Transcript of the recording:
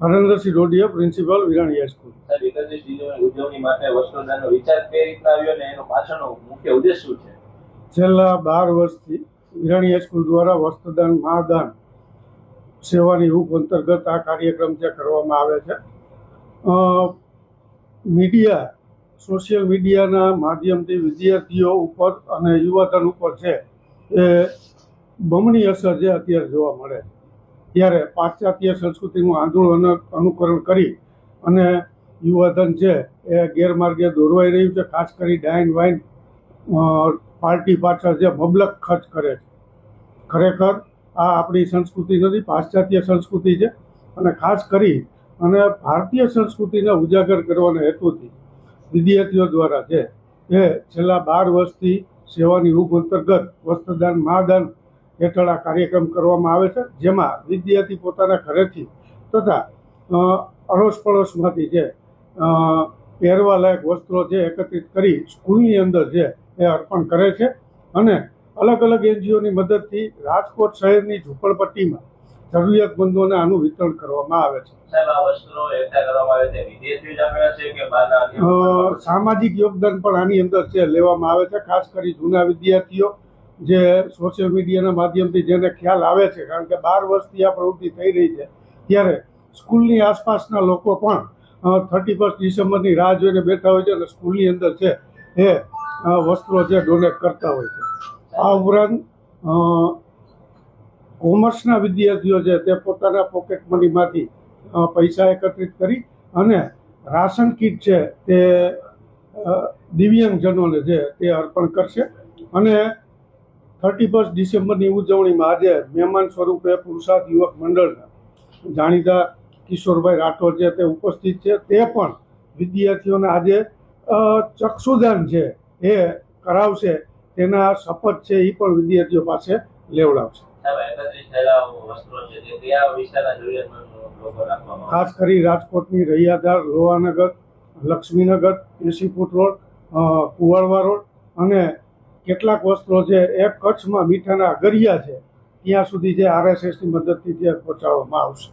Harendrasinh Rodiya, principal, Virani high school. સાહેબ, 31 ડિસેમ્બરની ઉજવણી માટે વસ્ત્રદાનનો વિચાર કઈ રીતના આવ્યો અને એનો પાછળનો મુખ્ય ઉદ્દેશ શું છે? છેલ્લા 12 વર્ષથી વિરાણી હાઈસ્કૂલ દ્વારા વસ્ત્રદાન મહાદાન સેવાની રૂપ અંતર્ગત આ કાર્યક્રમ જે કરવામાં આવે છે. મીડિયા, સોશિયલ મીડિયાના માધ્યમથી વિદ્યાર્થીઓ ઉપર અને યુવાધન ઉપર છે એ બમણી અસર જે અત્યારે જોવા મળે, ત્યારે પાશ્ચાત્ય સંસ્કૃતિનું આંદોલન અનુકરણ કરી અને યુવાધન છે એ ગેરમાર્ગે દોરવાઈ રહ્યું છે. ખાસ કરી ડાયન વાઇન પાર્ટી પાછળ જે મબલક ખર્ચ કરે છે, ખરેખર આ આપણી સંસ્કૃતિ નથી, પાશ્ચાત્ય સંસ્કૃતિ છે. અને ખાસ કરી અને ભારતીય સંસ્કૃતિને ઉજાગર કરવાના હેતુથી વિદ્યાર્થીઓ દ્વારા છે એ છેલ્લા 12 વર્ષથી સેવાની રૂપ અંતર્ગત વસ્ત્રદાન મહાદાન હેઠળ આ કાર્યક્રમ કરવામાં આવે છે, જેમાં વિદ્યાર્થી પોતાના ઘરેથી તથા અડોશ પડોશમાંથી છે પહેરવા લાયક વસ્ત્રો છે એકત્રિત કરી સ્કૂલની અંદર છે એ અર્પણ કરે છે. અને અલગ અલગ એનજીઓની મદદથી રાજકોટ શહેરની ઝૂંપડપટ્ટીમાં જરૂરિયાતમંદોને આનું વિતરણ કરવામાં આવે છે. સામાજિક યોગદાન પણ આની અંદર છે લેવામાં આવે છે. ખાસ કરી જૂના વિદ્યાર્થીઓ જે સોશિયલ મીડિયાના માધ્યમથી જેને ખ્યાલ આવે છે, કારણ કે 12 વર્ષથી આ પ્રવૃત્તિ થઈ રહી છે, ત્યારે સ્કૂલની આસપાસના લોકો પણ 31 ડિસેમ્બરની રાહ જોઈને બેઠા હોય છે અને સ્કૂલની અંદર છે એ વસ્ત્રો છે ડોનેટ કરતા હોય છે. આ ઉપરાંત કોમર્સના વિદ્યાર્થીઓ છે તે પોતાના પોકેટ મનીમાંથી પૈસા એકત્રિત કરી અને રાશન કીટ છે તે દિવ્યાંગજનોને છે તે અર્પણ કરશે. અને 31 ડિસેમ્બરની ઉજવણીમાં આજે મહેમાન સ્વરૂપે પુરુષાર્થ યુવક મંડળના જાણીતા કિશોરભાઈ રાઠોડ છે તે ઉપસ્થિત છે. તે પણ વિદ્યાર્થીઓને આજે ચક્ષુદાન છે એ કરાવશે, તેના શપથ છે એ પણ વિદ્યાર્થીઓ પાસે લેવડાવશે. ખાસ કરી રાજકોટની Raiyadhar, Lohanagar, Laxminagar, 80 foot road, Kuvadva road અને કેટલાક વસ્ત્રો છે એ કચ્છમાં મીઠાના અગરિયા છે ત્યાં સુધી જે RSSની મદદથી ત્યાં પહોંચાડવામાં આવશે.